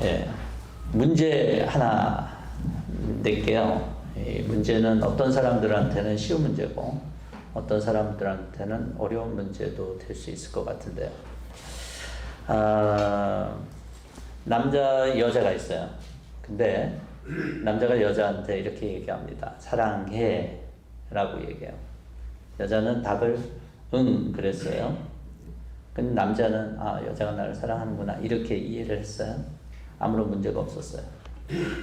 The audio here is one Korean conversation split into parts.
예, 문제 하나 낼게요. 이 문제는 어떤 사람들한테는 쉬운 문제고 어떤 사람들한테는 어려운 문제도 될 수 있을 것 같은데요. 남자, 여자가 있어요. 근데 남자가 여자한테 이렇게 얘기합니다. 사랑해 라고 얘기해요. 여자는 답을 응 그랬어요. 근데 남자는 여자가 나를 사랑하는구나 이렇게 이해를 했어요. 아무런 문제가 없었어요.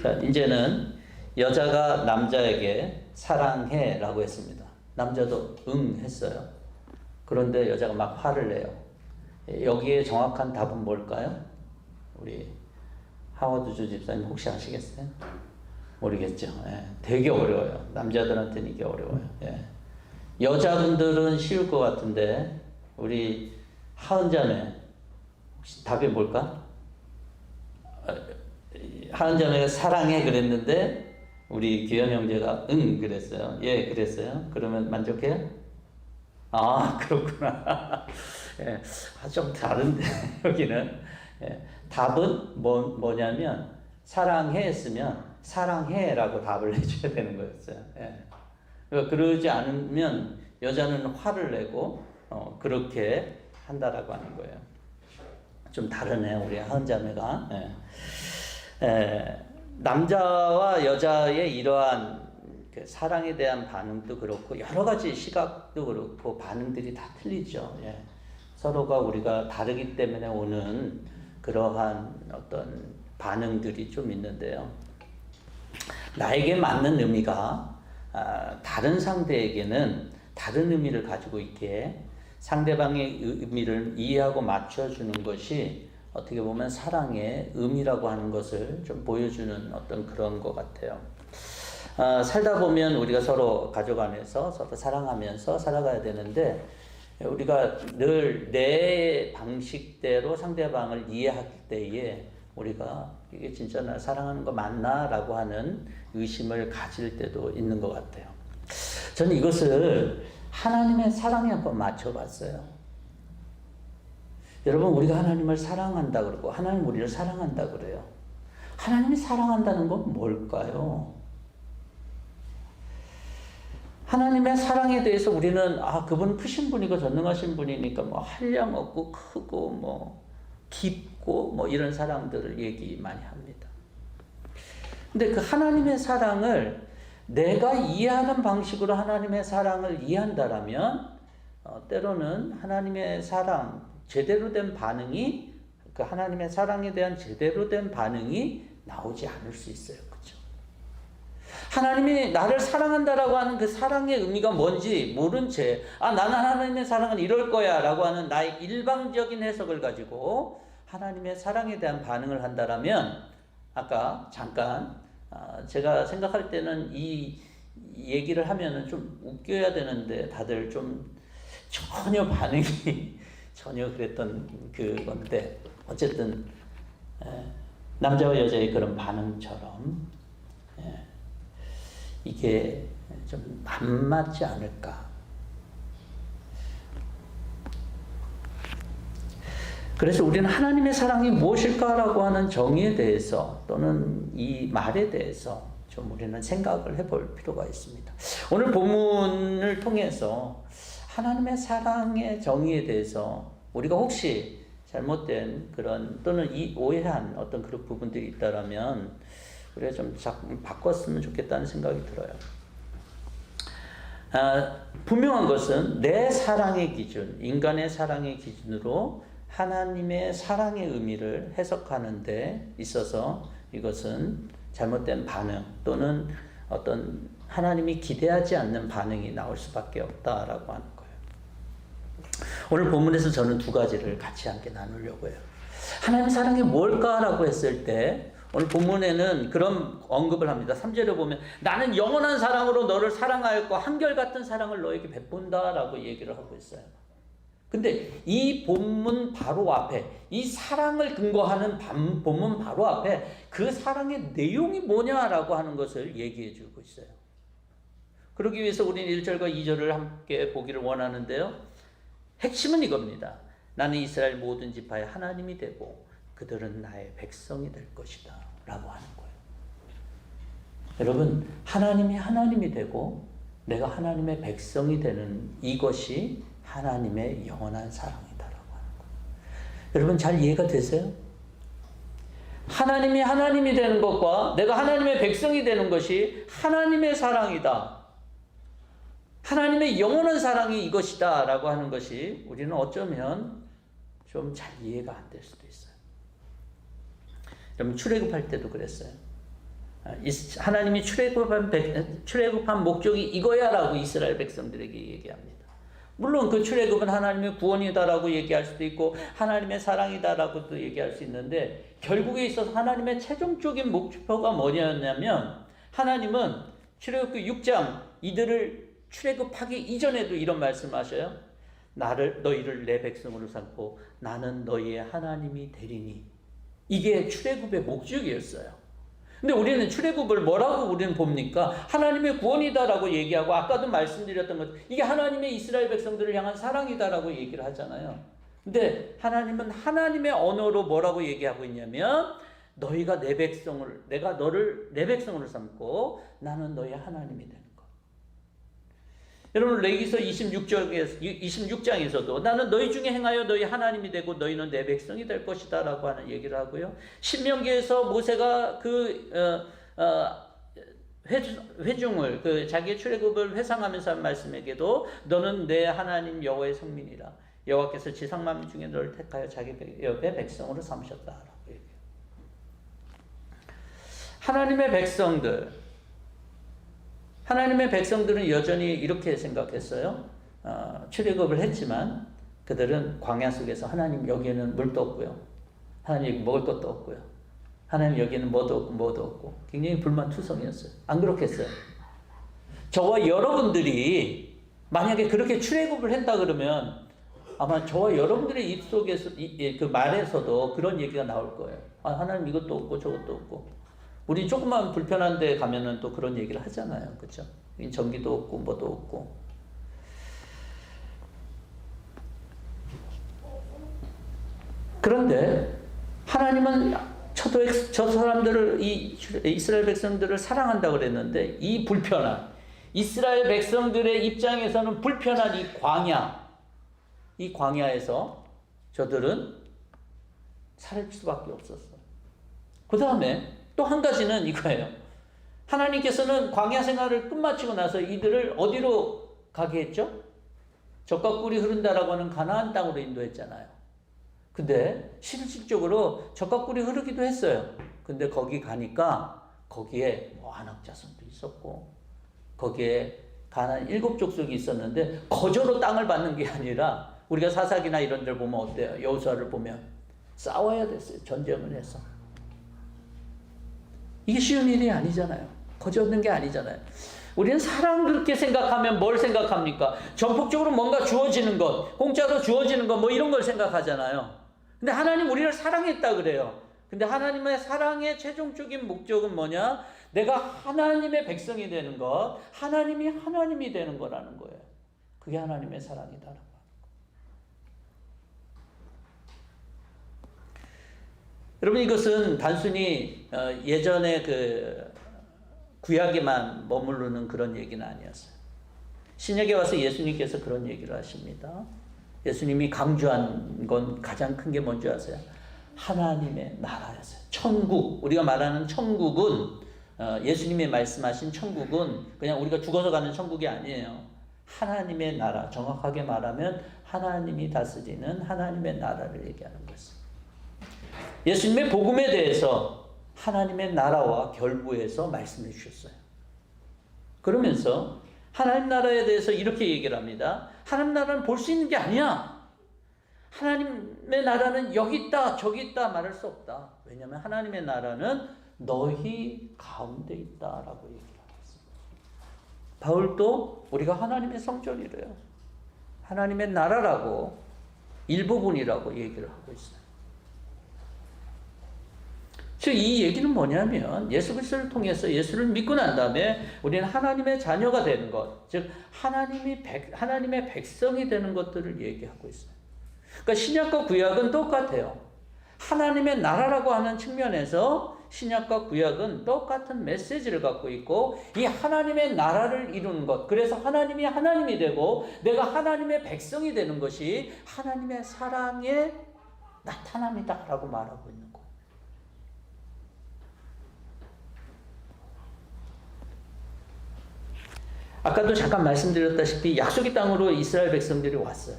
자, 이제는 여자가 남자에게 사랑해 라고 했습니다. 남자도 응 했어요. 그런데 여자가 막 화를 내요. 여기에 정확한 답은 뭘까요? 우리 하워드 주 집사님 혹시 아시겠어요? 모르겠죠. 예, 되게 어려워요. 남자들한테는 이게 어려워요. 예. 여자분들은 쉬울 것 같은데 우리 하은자매 혹시 답이 뭘까? 하은자매가 사랑해 그랬는데 우리 규현 형제가 응 그랬어요. 예 그랬어요. 그러면 만족해요? 그렇구나. 예, 좀 다른데 여기는 예, 답은 뭐냐면 사랑해 했으면 사랑해라고 답을 해줘야 되는 거였어요. 예. 그러지 않으면 여자는 화를 내고 그렇게 한다라고 하는 거예요. 좀 다르네요, 우리 하은자매가. 남자와 여자의 이러한 그 사랑에 대한 반응도 그렇고 여러 가지 시각도 그렇고 반응들이 다 틀리죠. 예. 서로가 우리가 다르기 때문에 오는 그러한 어떤 반응들이 좀 있는데요. 나에게 맞는 의미가 다른 상대에게는 다른 의미를 가지고 있기에 상대방의 의미를 이해하고 맞춰주는 것이 어떻게 보면 사랑의 의미라고 하는 것을 좀 보여주는 어떤 그런 것 같아요. 살다 보면 우리가 서로 가족 안에서 서로 사랑하면서 살아가야 되는데 우리가 늘 내 방식대로 상대방을 이해할 때에 우리가 이게 진짜 나 사랑하는 거 맞나? 라고 하는 의심을 가질 때도 있는 것 같아요. 저는 이것을 하나님의 사랑에 한번 맞춰봤어요. 여러분, 우리가 하나님을 사랑한다 그러고 하나님 우리를 사랑한다 그래요. 하나님이 사랑한다는 건 뭘까요? 하나님의 사랑에 대해서 우리는 그분 크신 분이고 전능하신 분이니까 뭐 한량 없고 크고 뭐 깊고 뭐 이런 사랑들을 얘기 많이 합니다. 근데 그 하나님의 사랑을 내가 이해하는 방식으로 하나님의 사랑을 이해한다라면 때로는 하나님의 사랑 제대로 된 반응이 그 하나님의 사랑에 대한 제대로 된 반응이 나오지 않을 수 있어요. 그렇죠? 하나님이 나를 사랑한다라고 하는 그 사랑의 의미가 뭔지 모른 채 나는 하나님의 사랑은 이럴 거야 라고 하는 나의 일방적인 해석을 가지고 하나님의 사랑에 대한 반응을 한다라면 아까 잠깐 제가 생각할 때는 이 얘기를 하면은 좀 웃겨야 되는데 다들 좀 전혀 반응이 전혀 그랬던 그건데 어쨌든 남자와 여자의 그런 반응처럼 이게 좀 안 맞지 않을까. 그래서 우리는 하나님의 사랑이 무엇일까라고 하는 정의에 대해서 또는 이 말에 대해서 좀 우리는 생각을 해볼 필요가 있습니다. 오늘 본문을 통해서 하나님의 사랑의 정의에 대해서 우리가 혹시 잘못된 그런 또는 오해한 어떤 그런 부분들이 있다라면 우리가 좀 바꿨으면 좋겠다는 생각이 들어요. 분명한 것은 내 사랑의 기준, 인간의 사랑의 기준으로 하나님의 사랑의 의미를 해석하는 데 있어서 이것은 잘못된 반응 또는 어떤 하나님이 기대하지 않는 반응이 나올 수밖에 없다라고 하는 거예요. 오늘 본문에서 저는 두 가지를 같이 함께 나누려고 해요. 하나님 사랑이 뭘까라고 했을 때 오늘 본문에는 그런 언급을 합니다. 3절에 보면 나는 영원한 사랑으로 너를 사랑하였고 한결같은 사랑을 너에게 베푼다라고 얘기를 하고 있어요. 근데 이 본문 바로 앞에 이 사랑을 근거하는 본문 바로 앞에 그 사랑의 내용이 뭐냐라고 하는 것을 얘기해 주고 있어요. 그러기 위해서 우리는 1절과 2절을 함께 보기를 원하는데요. 핵심은 이겁니다. 나는 이스라엘 모든 지파의 하나님이 되고 그들은 나의 백성이 될 것이다 라고 하는 거예요. 여러분, 하나님이 하나님이 되고 내가 하나님의 백성이 되는 이것이 하나님의 영원한 사랑이다라고 하는 거예요. 여러분, 잘 이해가 되세요? 하나님이 하나님이 되는 것과 내가 하나님의 백성이 되는 것이 하나님의 사랑이다. 하나님의 영원한 사랑이 이것이다 라고 하는 것이 우리는 어쩌면 좀 잘 이해가 안 될 수도 있어요. 여러분, 출애굽할 때도 그랬어요. 하나님이 출애굽한 목적이 이거야 라고 이스라엘 백성들에게 얘기합니다. 물론 그 출애굽은 하나님의 구원이다라고 얘기할 수도 있고 하나님의 사랑이다라고도 얘기할 수 있는데, 결국에 있어서 하나님의 최종적인 목표가 뭐냐면, 하나님은 출애굽기 6장 이들을 출애굽하기 이전에도 이런 말씀하셔요. 너희를 내 백성으로 삼고 나는 너희의 하나님이 되리니. 이게 출애굽의 목적이었어요. 근데 우리는 출애굽을 뭐라고 우리는 봅니까? 하나님의 구원이다라고 얘기하고, 아까도 말씀드렸던 것, 이게 하나님의 이스라엘 백성들을 향한 사랑이다라고 얘기를 하잖아요. 근데 하나님은 하나님의 언어로 뭐라고 얘기하고 있냐면, 너희가 내 백성을, 내가 너를 내 백성으로 삼고 나는 너희 하나님이 되는 것. 여러분, 레위기서 26장에서도 나는 너희 중에 행하여 너희 하나님이 되고 너희는 내 백성이 될 것이다 라고 하는 얘기를 하고요. 신명기에서 모세가 회중을, 자기의 출애굽을 회상하면서 한 말씀에게도 너는 내 하나님 여호와의 성민이라. 여호와께서 지상 만민 중에 너를 택하여 자기 옆에 백성으로 삼으셨다라고 얘기해요. 하나님의 백성들은 여전히 이렇게 생각했어요. 출애굽을 했지만 그들은 광야 속에서 하나님 여기에는 물도 없고요. 하나님 먹을 것도 없고요. 하나님 여기에는 뭐도 없고 굉장히 불만투성이었어요. 안 그렇겠어요? 저와 여러분들이 만약에 그렇게 출애굽을 했다 그러면 아마 저와 여러분들의 입속에서 그 말에서도 그런 얘기가 나올 거예요. 하나님 이것도 없고 저것도 없고. 우리 조금만 불편한 데 가면은 또 그런 얘기를 하잖아요. 그렇죠? 전기도 없고 뭐도 없고. 그런데 하나님은 저 사람들을, 이 이스라엘 백성들을 사랑한다 그랬는데, 이 불편한 이스라엘 백성들의 입장에서는 불편한 이 광야에서 저들은 살 수밖에 없었어요. 그 다음에 또 한 가지는 이거예요. 하나님께서는 광야 생활을 끝마치고 나서 이들을 어디로 가게 했죠? 젖과 꿀이 흐른다라고 하는 가나안 땅으로 인도했잖아요. 근데 실질적으로 젖과 꿀이 흐르기도 했어요. 근데 거기 가니까 거기에 안악자손도 있었고, 거기에 가나안 7족속이 있었는데 거저로 땅을 받는 게 아니라, 우리가 사사기나 이런 데를 보면 어때요? 여호수아를 보면 싸워야 됐어요. 전쟁을 해서. 이게 쉬운 일이 아니잖아요. 거저 얻는 게 아니잖아요. 우리는 사랑 그렇게 생각하면 뭘 생각합니까? 전폭적으로 뭔가 주어지는 것, 공짜로 주어지는 것, 뭐 이런 걸 생각하잖아요. 근데 하나님 우리를 사랑했다 그래요. 근데 하나님의 사랑의 최종적인 목적은 뭐냐? 내가 하나님의 백성이 되는 것, 하나님이 하나님이 되는 거라는 거예요. 그게 하나님의 사랑이다라는 거예요. 여러분, 이것은 단순히 예전에 그 구약에만 머무르는 그런 얘기는 아니었어요. 신약에 와서 예수님께서 그런 얘기를 하십니다. 예수님이 강조한 건 가장 큰 게 뭔지 아세요? 하나님의 나라였어요. 천국, 우리가 말하는 천국은, 예수님이 말씀하신 천국은 그냥 우리가 죽어서 가는 천국이 아니에요. 하나님의 나라, 정확하게 말하면 하나님이 다스리는 하나님의 나라를 얘기하는 것입니다. 예수님의 복음에 대해서 하나님의 나라와 결부해서 말씀해 주셨어요. 그러면서 하나님 나라에 대해서 이렇게 얘기를 합니다. 하나님 나라는 볼 수 있는 게 아니야. 하나님의 나라는 여기 있다 저기 있다 말할 수 없다. 왜냐하면 하나님의 나라는 너희 가운데 있다라고 얘기를 하고 있습니다. 바울도 우리가 하나님의 성전이래요. 하나님의 나라라고, 일부분이라고 얘기를 하고 있어요. 즉 이 얘기는 뭐냐면, 예수 그리스도를 통해서 예수를 믿고 난 다음에 우리는 하나님의 자녀가 되는 것, 즉 하나님의 백성이 되는 것들을 얘기하고 있어요. 그러니까 신약과 구약은 똑같아요. 하나님의 나라라고 하는 측면에서 신약과 구약은 똑같은 메시지를 갖고 있고, 이 하나님의 나라를 이루는 것, 그래서 하나님이 하나님이 되고 내가 하나님의 백성이 되는 것이 하나님의 사랑의 나타남이다 라고 말하고 있는 거예요. 아까도 잠깐 말씀드렸다시피 약속의 땅으로 이스라엘 백성들이 왔어요.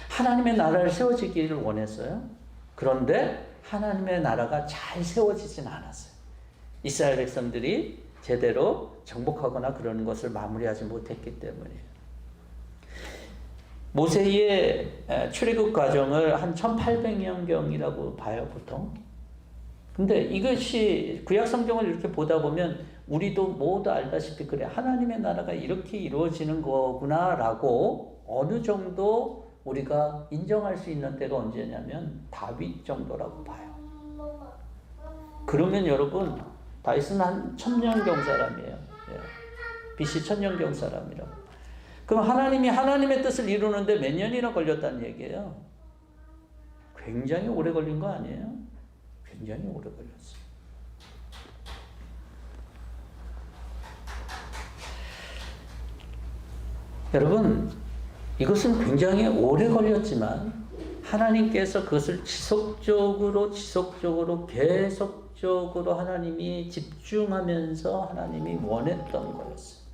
하나님의 나라를 세워지기를 원했어요. 그런데 하나님의 나라가 잘 세워지진 않았어요. 이스라엘 백성들이 제대로 정복하거나 그러는 것을 마무리하지 못했기 때문이에요. 모세의 출애굽 과정을 한 1800년경이라고 봐요, 보통. 근데 이것이 구약 성경을 이렇게 보다 보면 우리도 모두 알다시피 그래, 하나님의 나라가 이렇게 이루어지는 거구나라고 어느 정도 우리가 인정할 수 있는 때가 언제냐면 다윗 정도라고 봐요. 그러면 여러분, 다윗은 한 1000년경 사람이에요. BC 1000년경 사람이라고. 그럼 하나님이 하나님의 뜻을 이루는데 몇 년이나 걸렸다는 얘기예요. 굉장히 오래 걸린 거 아니에요? 굉장히 오래 걸렸어요. 여러분, 이것은 굉장히 오래 걸렸지만 하나님께서 그것을 지속적으로 계속적으로 하나님이 집중하면서 하나님이 원했던 거였어요.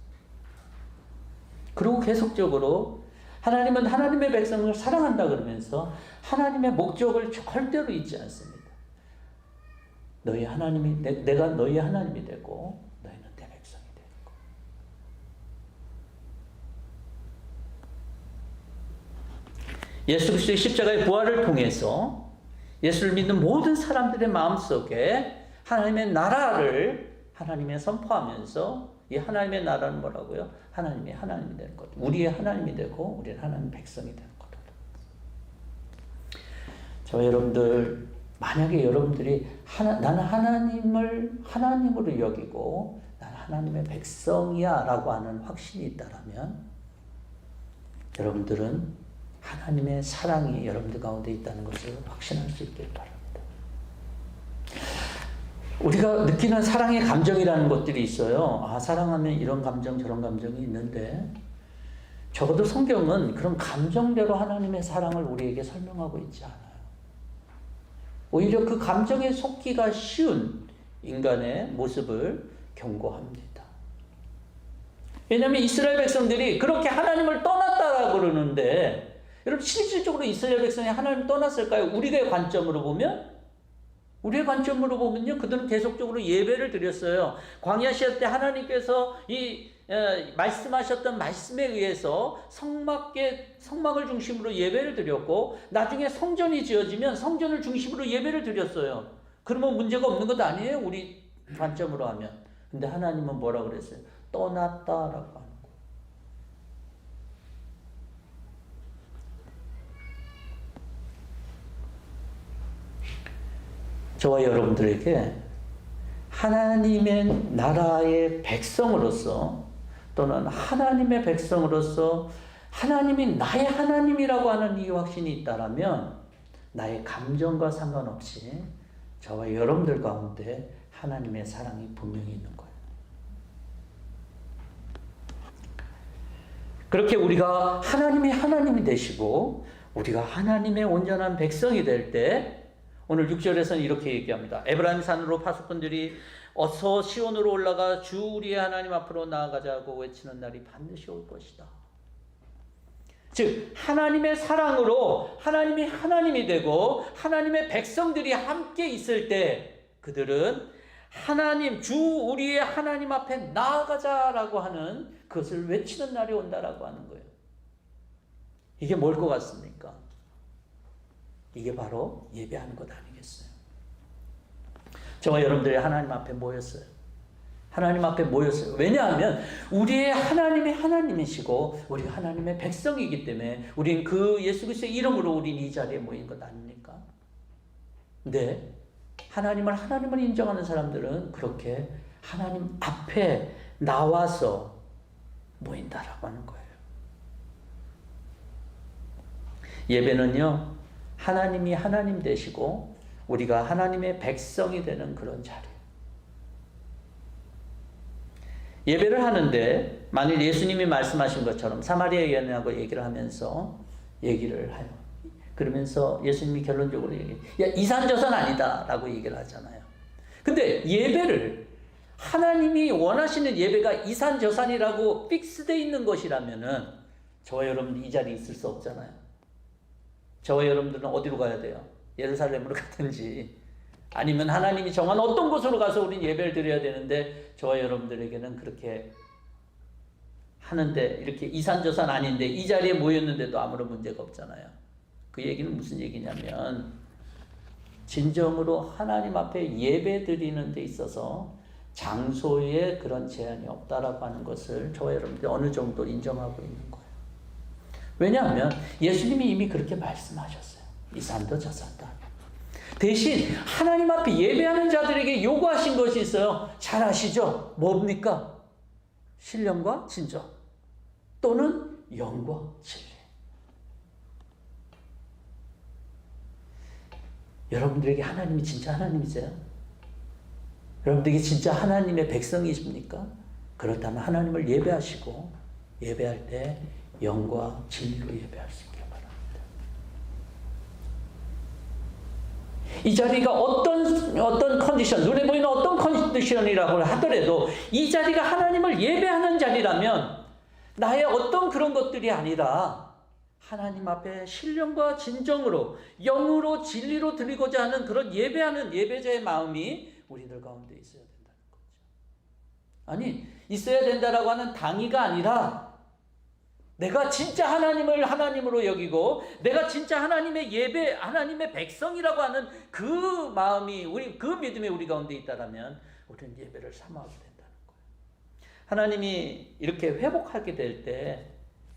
그리고 계속적으로 하나님은 하나님의 백성을 사랑한다 그러면서 하나님의 목적을 절대로 잊지 않습니다. 너희 하나님이 내가 너희 하나님이 되고 너희는 내 백성이 되고. 예수 그리스도의 십자가의 부활을 통해서 예수를 믿는 모든 사람들의 마음속에 하나님의 나라를 하나님이 선포하면서, 이 하나님의 나라는 뭐라고요? 하나님이 하나님이 되는 것. 우리의 하나님이 되고 우리는 하나님의 백성이 되는 것. 저 여러분들, 만약에 여러분들이 나는 하나님을 하나님으로 여기고 나는 하나님의 백성이야 라고 하는 확신이 있다면 여러분들은 하나님의 사랑이 여러분들 가운데 있다는 것을 확신할 수 있길 바랍니다. 우리가 느끼는 사랑의 감정이라는 것들이 있어요. 아, 사랑하면 이런 감정 저런 감정이 있는데, 적어도 성경은 그런 감정대로 하나님의 사랑을 우리에게 설명하고 있지 않아요. 오히려 그 감정에 속기가 쉬운 인간의 모습을 경고합니다. 왜냐하면 이스라엘 백성들이 그렇게 하나님을 떠났다라고 그러는데, 여러분 실질적으로 이스라엘 백성이 하나님을 떠났을까요? 우리의 관점으로 보면요, 그들은 계속적으로 예배를 드렸어요. 광야 시대 때 하나님께서 말씀하셨던 말씀에 의해서 성막을 중심으로 예배를 드렸고, 나중에 성전이 지어지면 성전을 중심으로 예배를 드렸어요. 그러면 문제가 없는 것 아니에요? 우리 관점으로 하면. 근데 하나님은 뭐라 그랬어요? 떠났다라고 하는 거예요. 저와 여러분들에게 하나님의 나라의 백성으로서, 또는 하나님의 백성으로서 하나님이 나의 하나님이라고 하는 이 확신이 있다면 나의 감정과 상관없이 저와 여러분들 가운데 하나님의 사랑이 분명히 있는 거예요. 그렇게 우리가 하나님이 되시고 우리가 하나님의 온전한 백성이 될 때, 오늘 6절에서는 이렇게 얘기합니다. 에브라임 산으로 파수꾼들이 어서 시온으로 올라가 주 우리의 하나님 앞으로 나아가자고 외치는 날이 반드시 올 것이다. 즉 하나님의 사랑으로 하나님이 하나님이 되고 하나님의 백성들이 함께 있을 때 그들은 하나님, 주 우리의 하나님 앞에 나아가자라고 하는 그것을 외치는 날이 온다라고 하는 거예요. 이게 뭘 것 같습니까? 이게 바로 예배하는 것 아니겠어요? 저와 여러분들이 하나님 앞에 모였어요. 하나님 앞에 모였어요. 왜냐하면 우리의 하나님이 하나님이시고 우리가 하나님의 백성이기 때문에 우린 그 예수 그리스도의 이름으로 우린 이 자리에 모인 것 아닙니까? 근데 하나님을 인정하는 사람들은 그렇게 하나님 앞에 나와서 모인다라고 하는 거예요. 예배는요, 하나님이 하나님 되시고 우리가 하나님의 백성이 되는 그런 자리. 예배를 하는데 만일 예수님이 말씀하신 것처럼 사마리아 여인하고 얘기를 하면서 얘기를 해요. 그러면서 예수님이 결론적으로 얘기해요. 야, 이산저산 아니다 라고 얘기를 하잖아요. 근데 예배를 하나님이 원하시는 예배가 이산저산이라고 픽스되어 있는 것이라면은 저와 여러분들 이 자리에 있을 수 없잖아요. 저와 여러분들은 어디로 가야 돼요? 예루살렘으로 가든지 아니면 하나님이 정한 어떤 곳으로 가서 우린 예배를 드려야 되는데 저와 여러분들에게는 그렇게 하는데 이렇게 이산저산 아닌데 이 자리에 모였는데도 아무런 문제가 없잖아요. 그 얘기는 무슨 얘기냐면 진정으로 하나님 앞에 예배 드리는 데 있어서 장소에 그런 제한이 없다라고 하는 것을 저와 여러분들이 어느 정도 인정하고 있는 거예요. 왜냐하면 예수님이 이미 그렇게 말씀하셨어요. 이 산도 저 산도 아니야. 대신 하나님 앞에 예배하는 자들에게 요구하신 것이 있어요. 잘 아시죠? 뭡니까? 신령과 진정 또는 영과 진리. 여러분들에게 하나님이 진짜 하나님이세요? 여러분들에게 진짜 하나님의 백성이십니까? 그렇다면 하나님을 예배하시고 예배할 때 영과 진리로 예배할 수 있길 바랍니다. 이 자리가 어떤 컨디션, 눈에 보이는 어떤 컨디션이라고 하더라도 이 자리가 하나님을 예배하는 자리라면 나의 어떤 그런 것들이 아니라 하나님 앞에 신령과 진정으로 영으로 진리로 드리고자 하는 그런 예배하는 예배자의 마음이 우리들 가운데 있어야 된다는 거죠. 아니, 있어야 된다라고 하는 당위가 아니라 내가 진짜 하나님을 하나님으로 여기고 내가 진짜 하나님의 예배, 하나님의 백성이라고 하는 그 마음이 그 믿음이 우리 가운데 있다라면 우리는 예배를 삼아하게 된다는 거예요. 하나님이 이렇게 회복하게 될 때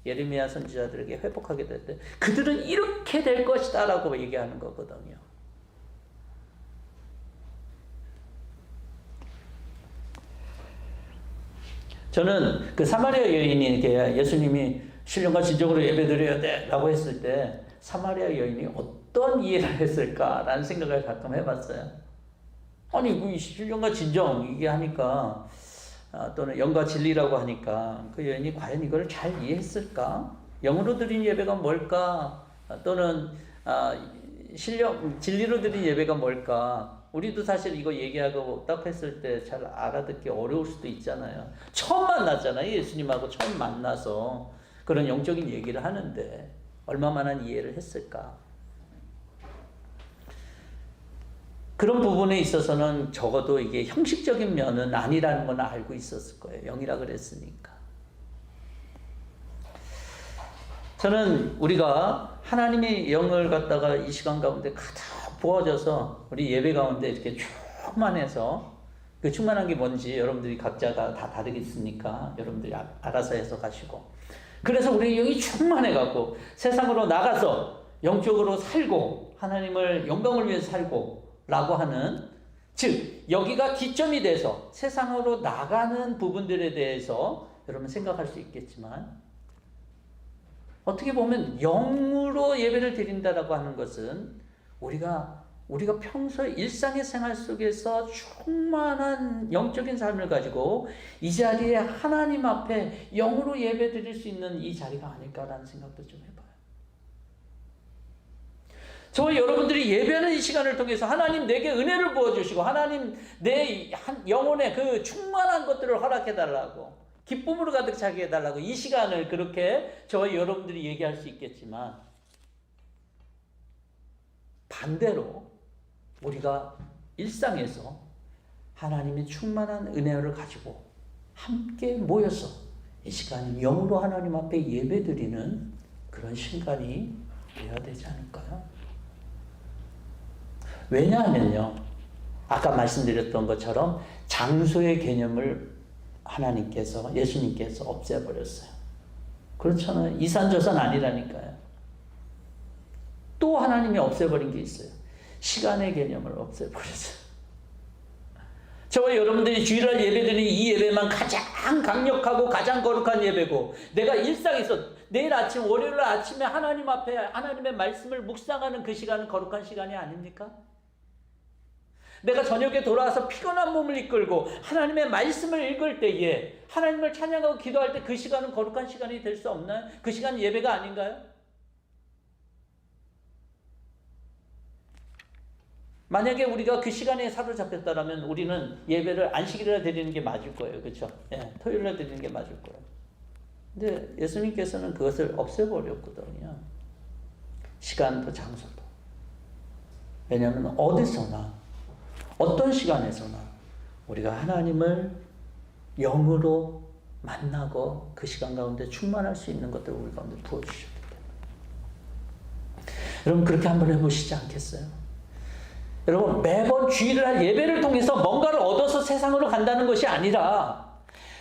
예레미야 선지자들에게 회복하게 될 때 그들은 이렇게 될 것이다 라고 얘기하는 거거든요. 저는 그 사마리아 여인이 이렇게 예수님이 신령과 진정으로 예배드려야 돼 라고 했을 때 사마리아 여인이 어떤 이해를 했을까라는 생각을 가끔 해봤어요. 아니 그 신령과 진정 이게 하니까 또는 영과 진리라고 하니까 그 여인이 과연 이걸 잘 이해했을까? 영으로 드린 예배가 뭘까? 또는 진리로 드린 예배가 뭘까? 우리도 사실 이거 얘기하고 딱 했을 때 잘 알아듣기 어려울 수도 있잖아요. 처음 만났잖아요. 예수님하고 처음 만나서 그런 영적인 얘기를 하는데 얼마만한 이해를 했을까? 그런 부분에 있어서는 적어도 이게 형식적인 면은 아니라는 건 알고 있었을 거예요. 영이라 그랬으니까. 저는 우리가 하나님의 영을 갖다가 이 시간 가운데 가득 부어져서 우리 예배 가운데 이렇게 충만해서 그 충만한 게 뭔지 여러분들이 각자가 다 다르겠으니까 여러분들이 알아서 해석하시고 그래서 우리 영이 충만해갖고 세상으로 나가서 영적으로 살고 하나님을 영광을 위해서 살고 라고 하는 즉 여기가 기점이 돼서 세상으로 나가는 부분들에 대해서 여러분 생각할 수 있겠지만 어떻게 보면 영으로 예배를 드린다라고 하는 것은 우리가 평소 일상의 생활 속에서 충만한 영적인 삶을 가지고 이 자리에 하나님 앞에 영으로 예배 드릴 수 있는 이 자리가 아닐까라는 생각도 좀 해봐요. 저와 여러분들이 예배하는 이 시간을 통해서 하나님 내게 은혜를 부어주시고 하나님 내 영혼에 그 충만한 것들을 허락해달라고 기쁨으로 가득 차게 해달라고 이 시간을 그렇게 저와 여러분들이 얘기할 수 있겠지만 반대로 우리가 일상에서 하나님의 충만한 은혜를 가지고 함께 모여서 이 시간 영으로 하나님 앞에 예배드리는 그런 시간이 되어야 되지 않을까요? 왜냐하면요, 아까 말씀드렸던 것처럼 장소의 개념을 예수님께서 없애버렸어요. 그렇잖아요. 이산저산 아니라니까요. 또 하나님이 없애버린 게 있어요. 시간의 개념을 없애버렸어요. 저와 여러분들이 주일날 예배드리는 이 예배만 가장 강력하고 가장 거룩한 예배고 내가 일상에서 내일 아침 월요일 아침에 하나님 앞에 하나님의 말씀을 묵상하는 그 시간은 거룩한 시간이 아닙니까? 내가 저녁에 돌아와서 피곤한 몸을 이끌고 하나님의 말씀을 읽을 때에 하나님을 찬양하고 기도할 때 그 시간은 거룩한 시간이 될 수 없나요? 그 시간 예배가 아닌가요? 만약에 우리가 그 시간에 사로잡혔다면 우리는 예배를 안식일에 드리는 게 맞을 거예요. 그렇죠? 예, 토요일에 드리는 게 맞을 거예요. 근데 예수님께서는 그것을 없애버렸거든요. 시간도 장소도. 왜냐하면 어디서나 어떤 시간에서나 우리가 하나님을 영으로 만나고 그 시간 가운데 충만할 수 있는 것들을 우리 가운데 부어주셨기 때문에. 여러분 그렇게 한번 해보시지 않겠어요? 여러분 매번 주일을 할 예배를 통해서 뭔가를 얻어서 세상으로 간다는 것이 아니라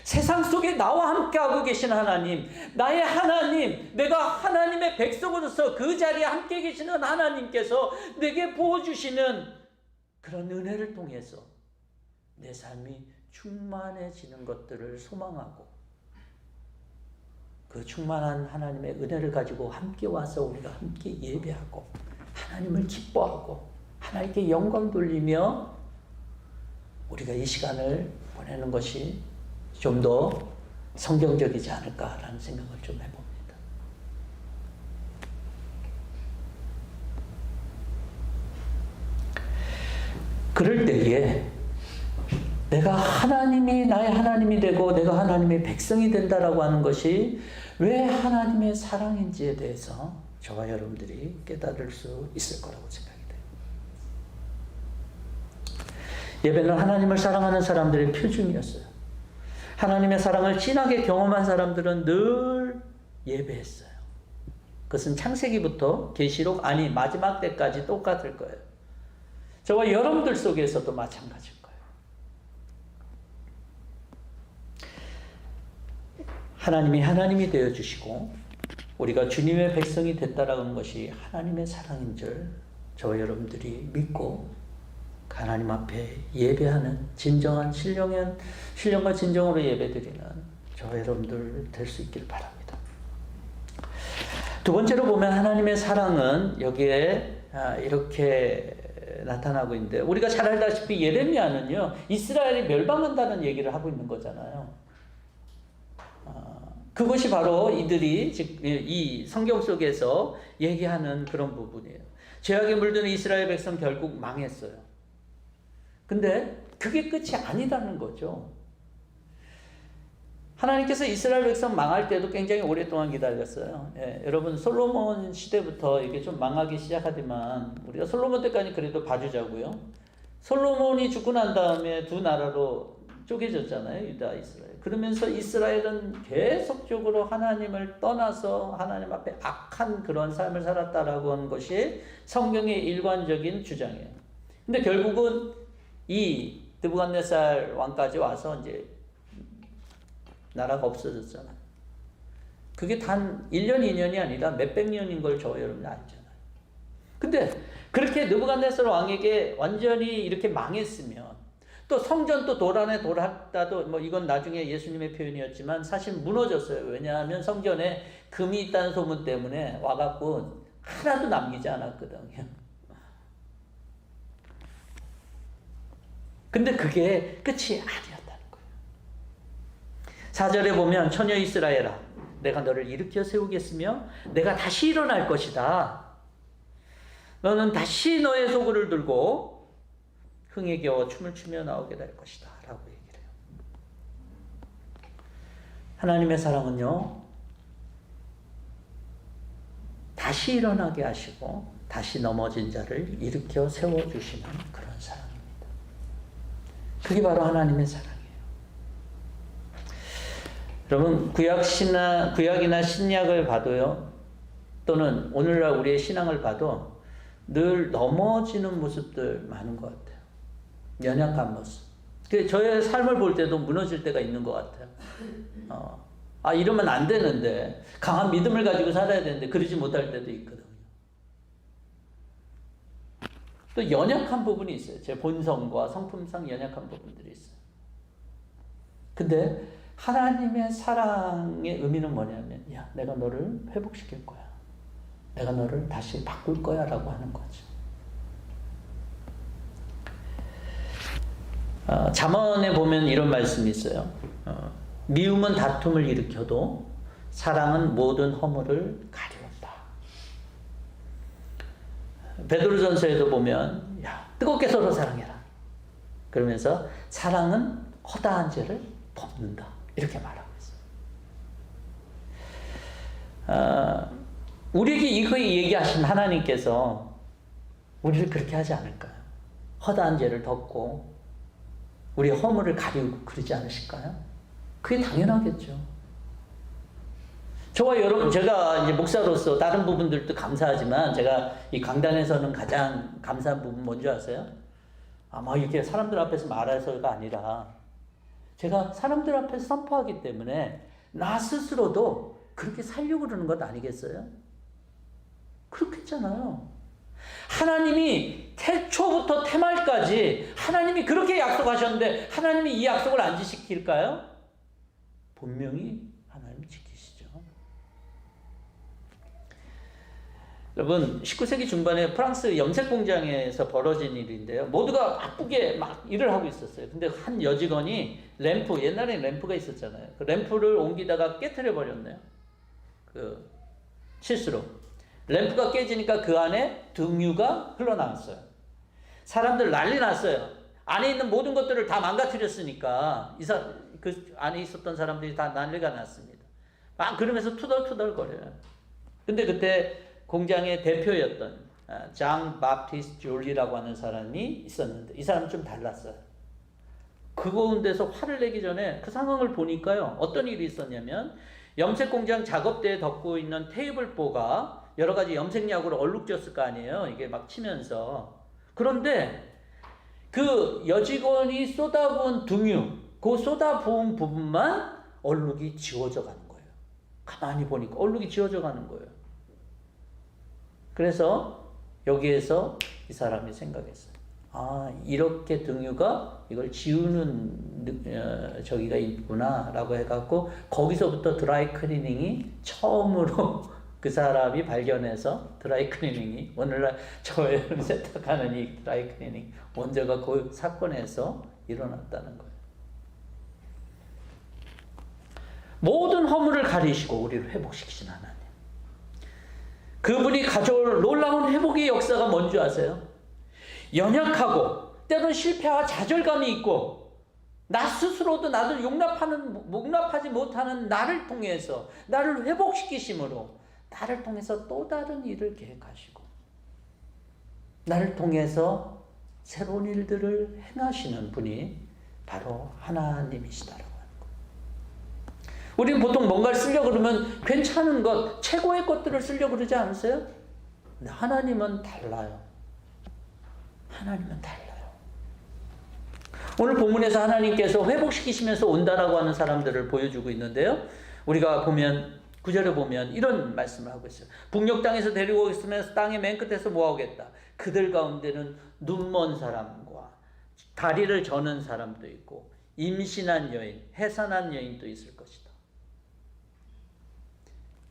세상 속에 나와 함께하고 계신 하나님, 나의 하나님, 내가 하나님의 백성으로서 그 자리에 함께 계시는 하나님께서 내게 부어주시는 그런 은혜를 통해서 내 삶이 충만해지는 것들을 소망하고 그 충만한 하나님의 은혜를 가지고 함께 와서 우리가 함께 예배하고 하나님을 기뻐하고 하나님께 영광 돌리며 우리가 이 시간을 보내는 것이 좀 더 성경적이지 않을까라는 생각을 좀 해봅니다. 그럴 때에 내가 하나님이 나의 하나님이 되고 내가 하나님의 백성이 된다라고 하는 것이 왜 하나님의 사랑인지에 대해서 저와 여러분들이 깨달을 수 있을 거라고 생각이 돼요. 예배는 하나님을 사랑하는 사람들의 표준이었어요. 하나님의 사랑을 진하게 경험한 사람들은 늘 예배했어요. 그것은 창세기부터 계시록 아니 마지막 때까지 똑같을 거예요. 저와 여러분들 속에서도 마찬가지일 거예요. 하나님이 하나님이 되어주시고 우리가 주님의 백성이 됐다라는 것이 하나님의 사랑인 줄 저와 여러분들이 믿고 하나님 앞에 예배하는 진정한 신령과 진정으로 예배드리는 저와 여러분들 될 수 있기를 바랍니다. 두 번째로 보면 하나님의 사랑은 여기에 이렇게 나타나고 있는데 우리가 잘 알다시피 예레미야는요 이스라엘이 멸망한다는 얘기를 하고 있는 거잖아요. 그것이 바로 이들이 이 성경 속에서 얘기하는 그런 부분이에요. 죄악에 물드는 이스라엘 백성 결국 망했어요. 근데 그게 끝이 아니라는 거죠. 하나님께서 이스라엘 백성 망할 때도 굉장히 오랫동안 기다렸어요. 예, 여러분 솔로몬 시대부터 이게 좀 망하기 시작하지만 우리가 솔로몬 때까지 그래도 봐주자고요. 솔로몬이 죽고 난 다음에 두 나라로 쪼개졌잖아요. 유다, 이스라엘. 그러면서 이스라엘은 계속적으로 하나님을 떠나서 하나님 앞에 악한 그런 삶을 살았다라고 하는 것이 성경의 일관적인 주장이에요. 근데 결국은 이 느부갓네살 왕까지 와서 이제 나라가 없어졌잖아요. 그게 단 1년, 2년이 아니라 몇백 년인 걸 저와 여러분이 알잖아요. 근데 그렇게 느부갓네살 왕에게 완전히 이렇게 망했으면 또 성전 또 도란에 돌았다도 뭐 이건 나중에 예수님의 표현이었지만 사실 무너졌어요. 왜냐하면 성전에 금이 있다는 소문 때문에 와갖고 하나도 남기지 않았거든요. 근데 그게 끝이 아니었다는 거예요. 4절에 보면 처녀 이스라엘아 내가 너를 일으켜 세우겠으며 내가 다시 일어날 것이다. 너는 다시 너의 소굴을 들고 흥에 겨워 춤을 추며 나오게 될 것이다 라고 얘기를 해요. 하나님의 사랑은요 다시 일어나게 하시고 다시 넘어진 자를 일으켜 세워주시는 그런 사랑입니다. 그게 바로 하나님의 사랑이에요. 여러분 구약이나 신약을 봐도요 또는 오늘날 우리의 신앙을 봐도 늘 넘어지는 모습들 많은 것 같아요. 연약한 모습. 저의 삶을 볼 때도 무너질 때가 있는 것 같아요. 이러면 안 되는데 강한 믿음을 가지고 살아야 되는데 그러지 못할 때도 있거든요. 또 연약한 부분이 있어요. 제 본성과 성품상 연약한 부분들이 있어요. 근데 하나님의 사랑의 의미는 뭐냐면 야 내가 너를 회복시킬 거야. 내가 너를 다시 바꿀 거야 라고 하는 거죠. 잠언에 보면 이런 말씀이 있어요. 미움은 다툼을 일으켜도 사랑은 모든 허물을 가리운다. 베드로전서에도 보면 야, 뜨겁게 서로 사랑해라. 그러면서 사랑은 허다한 죄를 덮는다. 이렇게 말하고 있어요. 우리에게 이거 얘기하신 하나님께서 우리를 그렇게 하지 않을까요? 허다한 죄를 덮고 우리 허물을 가리우고 그러지 않으실까요? 그게 당연하겠죠. 저와 여러분, 제가 이제 목사로서 다른 부분들도 감사하지만 제가 이 강단에서는 가장 감사한 부분 뭔지 아세요? 아마 이렇게 사람들 앞에서 말해서가 아니라 제가 사람들 앞에서 선포하기 때문에 나 스스로도 그렇게 살려고 그러는 것 아니겠어요? 그렇겠잖아요. 하나님이 태초부터 태말까지 하나님이 그렇게 약속하셨는데 하나님이 이 약속을 안 지킬까요? 분명히 하나님이 지키시죠. 여러분, 19세기 중반에 프랑스 염색 공장에서 벌어진 일인데요. 모두가 바쁘게 막 일을 하고 있었어요. 근데 한 여직원이 램프, 옛날에 램프가 있었잖아요. 그 램프를 옮기다가 깨트려 버렸네요. 실수로. 램프가 깨지니까 그 안에 등유가 흘러나왔어요. 사람들 난리 났어요. 안에 있는 모든 것들을 다 망가뜨렸으니까 그 안에 있었던 사람들이 다 난리가 났습니다. 막 그러면서 투덜투덜 거려요. 근데 그때 공장의 대표였던 장 바프티스트 졸리라고 하는 사람이 있었는데 이 사람은 좀 달랐어요. 그 가운데서 화를 내기 전에 그 상황을 보니까요. 어떤 일이 있었냐면 염색 공장 작업대에 덮고 있는 테이블보가 여러 가지 염색약으로 얼룩졌을 거 아니에요. 이게 막 치면서. 그런데 그 여직원이 쏟아부은 등유, 그 쏟아부은 부분만 얼룩이 지워져 가는 거예요. 가만히 보니까 얼룩이 지워져 가는 거예요. 그래서 여기에서 이 사람이 생각했어요. 아, 이렇게 등유가 이걸 지우는 저기가 있구나 라고 해갖고 거기서부터 드라이 클리닝이 처음으로 그 사람이 발견해서 드라이 클리닝이 오늘날 저를 세탁하는 이 드라이 클리닝 원조가 그 사건에서 일어났다는 거예요. 모든 허물을 가리시고 우리를 회복시키신 하나님. 그분이 가져올 놀라운 회복의 역사가 뭔지 아세요? 연약하고 때로는 실패와 좌절감이 있고 나 스스로도 나를 용납하지 못하는 나를 통해서 나를 회복시키심으로 나를 통해서 또 다른 일을 계획하시고 나를 통해서 새로운 일들을 행하시는 분이 바로 하나님이시다라고 하는 거예요. 우리는 보통 뭔가를 쓰려고 그러면 괜찮은 것, 최고의 것들을 쓰려고 그러지 않으세요? 근데 하나님은 달라요. 하나님은 달라요. 오늘 본문에서 하나님께서 회복시키시면서 온다라고 하는 사람들을 보여주고 있는데요. 우리가 보면 9절에 보면 이런 말씀을 하고 있어요. 북녘 땅에서 데리고 오겠으면서 땅의 맨 끝에서 모아오겠다. 그들 가운데는 눈먼 사람과 다리를 저는 사람도 있고 임신한 여인, 해산한 여인도 있을 것이다.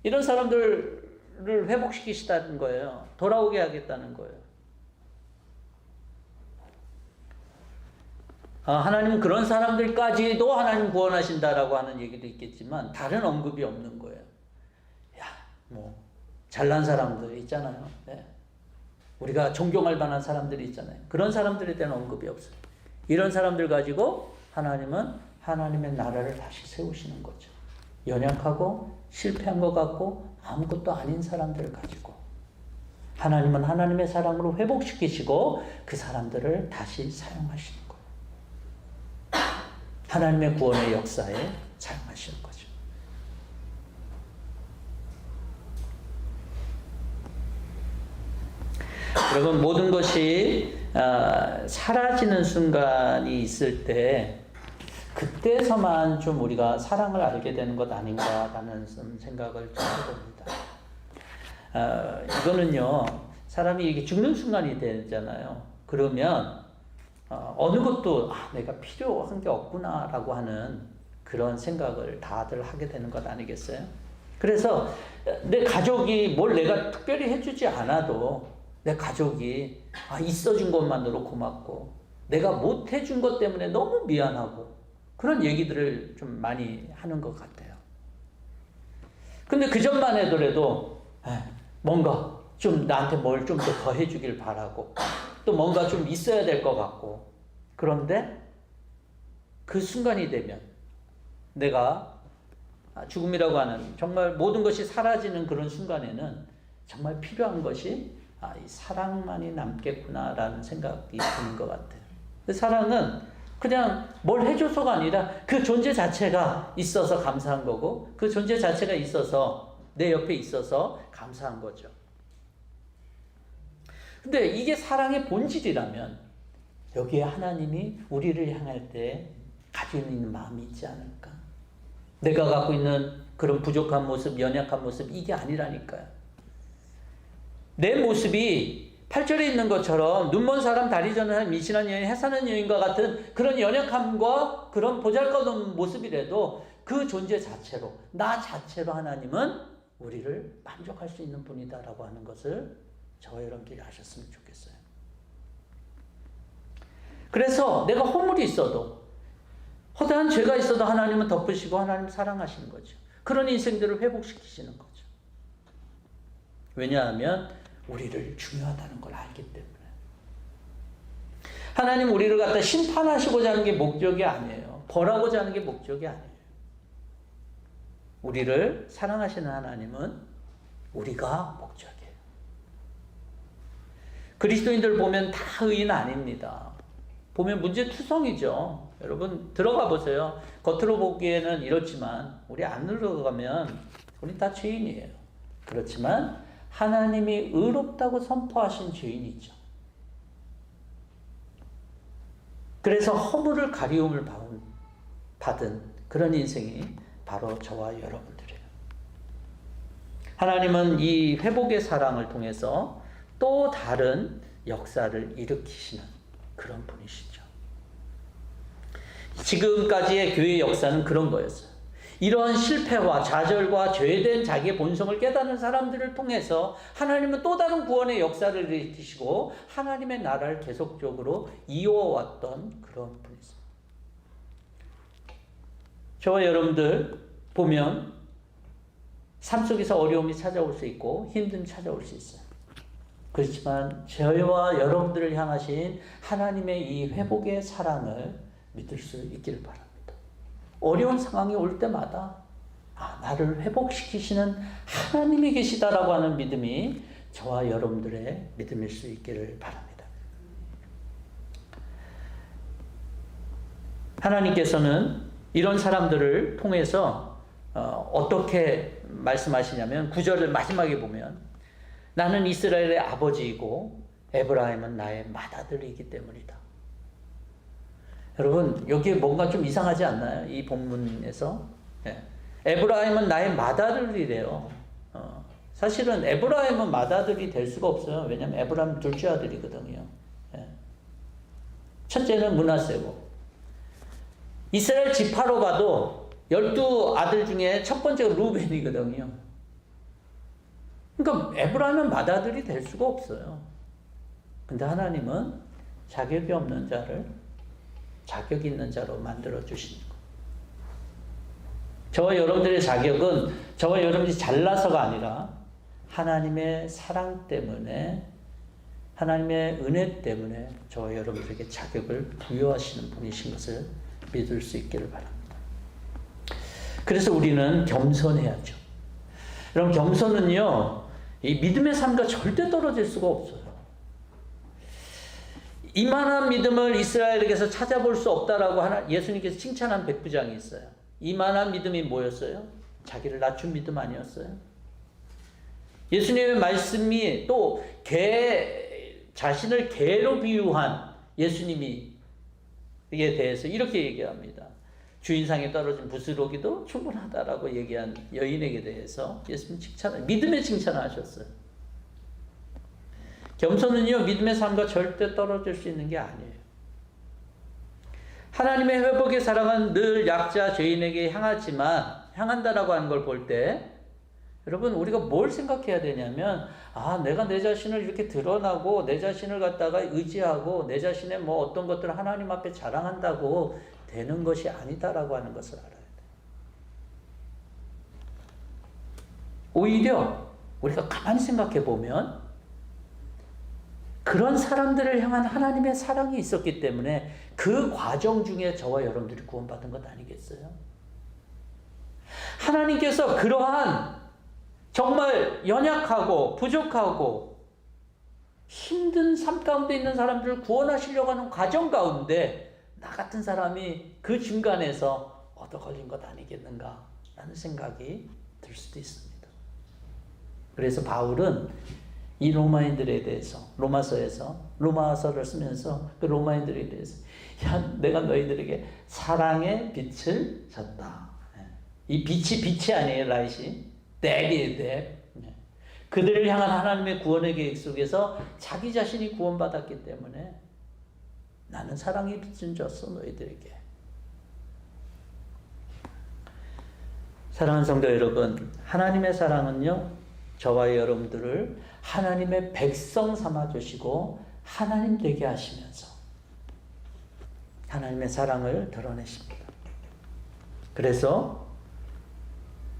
이런 사람들을 회복시키시다는 거예요. 돌아오게 하겠다는 거예요. 하나님은 그런 사람들까지도 하나님 구원하신다라고 하는 얘기도 있겠지만 다른 언급이 없는 거예요. 잘난 사람들 있잖아요. 네. 우리가 존경할 만한 사람들이 있잖아요. 그런 사람들에 대한 언급이 없어요. 이런 사람들 가지고 하나님은 하나님의 나라를 다시 세우시는 거죠. 연약하고 실패한 것 같고 아무것도 아닌 사람들을 가지고 하나님은 하나님의 사랑으로 회복시키시고 그 사람들을 다시 사용하시는 거예요. 하나님의 구원의 역사에 사용하시는 거죠. 여러분, 모든 것이 사라지는 순간이 있을 때 그때서만 좀 우리가 사랑을 알게 되는 것 아닌가라는 생각을 좀 해봅니다. 이거는요, 사람이 이렇게 죽는 순간이 되잖아요. 그러면 어느 것도 내가 필요한 게 없구나라고 하는 그런 생각을 다들 하게 되는 것 아니겠어요? 그래서 내 가족이 뭘 내가 특별히 해주지 않아도 내 가족이 있어준 것만으로 고맙고 내가 못 해준 것 때문에 너무 미안하고 그런 얘기들을 좀 많이 하는 것 같아요. 근데 그 전만 해더라도 뭔가 좀 나한테 뭘 좀 더 해주길 바라고 또 뭔가 좀 있어야 될 것 같고, 그런데 그 순간이 되면 내가 죽음이라고 하는 정말 모든 것이 사라지는 그런 순간에는 정말 필요한 것이 이 사랑만이 남겠구나라는 생각이 드는 것 같아요. 그 사랑은 그냥 뭘 해줘서가 아니라 그 존재 자체가 있어서 감사한 거고, 그 존재 자체가 있어서 내 옆에 있어서 감사한 거죠. 근데 이게 사랑의 본질이라면 여기에 하나님이 우리를 향할 때 가지고 있는 마음이 있지 않을까? 내가 갖고 있는 그런 부족한 모습, 연약한 모습, 이게 아니라니까요. 내 모습이 8절에 있는 것처럼 눈먼 사람, 다리 저는 사람, 미신한 여인, 해사는 여인과 같은 그런 연약함과 그런 보잘것없는 모습이라도 그 존재 자체로, 나 자체로 하나님은 우리를 만족할 수 있는 분이다라고 하는 것을 저와 여러분들이 아셨으면 좋겠어요. 그래서 내가 허물이 있어도, 허다한 죄가 있어도 하나님은 덮으시고 하나님 사랑하시는 거죠. 그런 인생들을 회복시키시는 거죠. 왜냐하면 우리를 중요하다는 걸 알기 때문에. 하나님 우리를 갖다 심판하시고자 하는 게 목적이 아니에요. 벌하고자 하는 게 목적이 아니에요. 우리를 사랑하시는 하나님은 우리가 목적이에요. 그리스도인들 보면 다 의인 아닙니다. 보면 문제투성이죠. 여러분 들어가 보세요. 겉으로 보기에는 이렇지만 우리 안 들어가면 우리 다 죄인이에요. 그렇지만 하나님이 의롭다고 선포하신 죄인이죠. 그래서 허물을 가리움을 받은 그런 인생이 바로 저와 여러분들이에요. 하나님은 이 회복의 사랑을 통해서 또 다른 역사를 일으키시는 그런 분이시죠. 지금까지의 교회 역사는 그런 거였어요. 이러한 실패와 좌절과 죄된 자기의 본성을 깨닫는 사람들을 통해서 하나님은 또 다른 구원의 역사를 일으키시고 하나님의 나라를 계속적으로 이어왔던 그런 분이세요. 저와 여러분들 보면 삶 속에서 어려움이 찾아올 수 있고 힘듦이 찾아올 수 있어요. 그렇지만 저와 여러분들을 향하신 하나님의 이 회복의 사랑을 믿을 수 있기를 바랍니다. 어려운 상황이 올 때마다 나를 회복시키시는 하나님이 계시다라고 하는 믿음이 저와 여러분들의 믿음일 수 있기를 바랍니다. 하나님께서는 이런 사람들을 통해서 어떻게 말씀하시냐면 9절을 마지막에 보면 나는 이스라엘의 아버지이고 에브라임은 나의 맏아들이기 때문이다. 여러분 여기에 뭔가 좀 이상하지 않나요? 이 본문에서 에브라임은 나의 맏아들이래요. 사실은 에브라임은 맏아들이 될 수가 없어요. 왜냐하면 에브라임은 둘째 아들이거든요. 첫째는 므낫세고 이스라엘 지파로 봐도 12아들 중에 첫 번째가 루벤이거든요. 그러니까 에브라임은 맏아들이 될 수가 없어요. 근데 하나님은 자격이 없는 자를 자격 있는 자로 만들어 주시는 거예요. 저와 여러분들의 자격은 저와 여러분이 잘나서가 아니라 하나님의 사랑 때문에, 하나님의 은혜 때문에 저와 여러분들에게 자격을 부여하시는 분이신 것을 믿을 수 있기를 바랍니다. 그래서 우리는 겸손해야죠. 여러분 겸손은요, 이 믿음의 삶과 절대 떨어질 수가 없어요. 이만한 믿음을 이스라엘에게서 찾아볼 수 없다라고 예수님께서 칭찬한 백부장이 있어요. 이만한 믿음이 뭐였어요? 자기를 낮춘 믿음 아니었어요? 예수님의 말씀이 또 자신을 개로 비유한 예수님이 이에 대해서 이렇게 얘기합니다. 주인상에 떨어진 부스러기도 충분하다라고 얘기한 여인에게 대해서 예수님 믿음의 칭찬을 하셨어요. 겸손은요, 믿음의 삶과 절대 떨어질 수 있는 게 아니에요. 하나님의 회복의 사랑은 늘 약자 죄인에게 향한다라고 하는 걸 볼 때 여러분, 우리가 뭘 생각해야 되냐면, 내가 내 자신을 이렇게 드러나고 내 자신을 갖다가 의지하고 내 자신의 뭐 어떤 것들을 하나님 앞에 자랑한다고 되는 것이 아니다라고 하는 것을 알아야 돼. 오히려 우리가 가만히 생각해 보면 그런 사람들을 향한 하나님의 사랑이 있었기 때문에 그 과정 중에 저와 여러분들이 구원받은 것 아니겠어요? 하나님께서 그러한 정말 연약하고 부족하고 힘든 삶 가운데 있는 사람들을 구원하시려고 하는 과정 가운데 나 같은 사람이 그 중간에서 얻어 걸린 것 아니겠는가 라는 생각이 들 수도 있습니다. 그래서 바울은 이 로마인들에 대해서 로마서를 쓰면서 그 로마인들에 대해서 내가 너희들에게 사랑의 빛을 줬다. 이 빛이 아니에요. 라이시. 뎁이에요. 그들을 향한 하나님의 구원의 계획 속에서 자기 자신이 구원받았기 때문에 나는 사랑의 빛을 줬어 너희들에게. 사랑하는 성도 여러분, 하나님의 사랑은요 저와 여러분들을 하나님의 백성 삼아주시고 하나님 되게 하시면서 하나님의 사랑을 드러내십니다. 그래서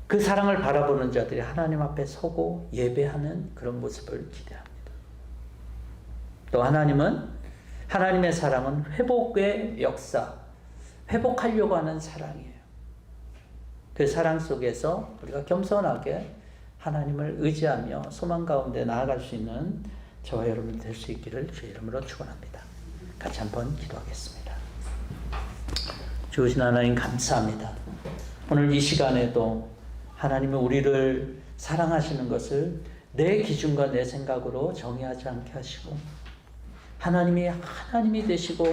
그 사랑을 바라보는 자들이 하나님 앞에 서고 예배하는 그런 모습을 기대합니다. 또 하나님의 사랑은 회복의 역사, 회복하려고 하는 사랑이에요. 그 사랑 속에서 우리가 겸손하게 하나님을 의지하며 소망 가운데 나아갈 수 있는 저와 여러분 될 수 있기를 주의 이름으로 축원합니다. 같이 한번 기도하겠습니다. 주신 하나님 감사합니다. 오늘 이 시간에도 하나님은 우리를 사랑하시는 것을 내 기준과 내 생각으로 정의하지 않게 하시고 하나님이 되시고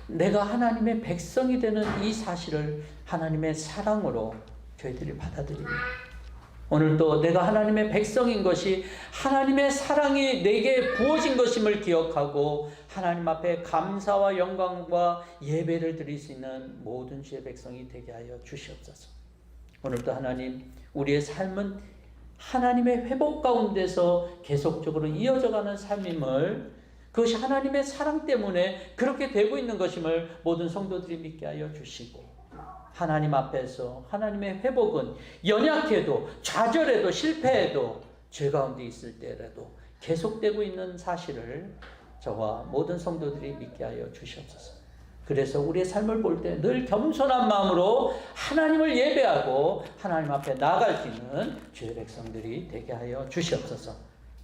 내가 하나님의 백성이 되는 이 사실을 하나님의 사랑으로 저희들이 받아들입니다. 오늘도 내가 하나님의 백성인 것이 하나님의 사랑이 내게 부어진 것임을 기억하고 하나님 앞에 감사와 영광과 예배를 드릴 수 있는 모든 주의 백성이 되게 하여 주시옵소서. 오늘도 하나님, 우리의 삶은 하나님의 회복 가운데서 계속적으로 이어져가는 삶임을, 그것이 하나님의 사랑 때문에 그렇게 되고 있는 것임을 모든 성도들이 믿게 하여 주시고, 하나님 앞에서 하나님의 회복은 연약해도 좌절해도 실패해도 죄 가운데 있을 때라도 계속되고 있는 사실을 저와 모든 성도들이 믿게 하여 주시옵소서. 그래서 우리의 삶을 볼 때 늘 겸손한 마음으로 하나님을 예배하고 하나님 앞에 나아갈 수 있는 주의 백성들이 되게 하여 주시옵소서.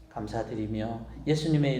감사드리며 예수님의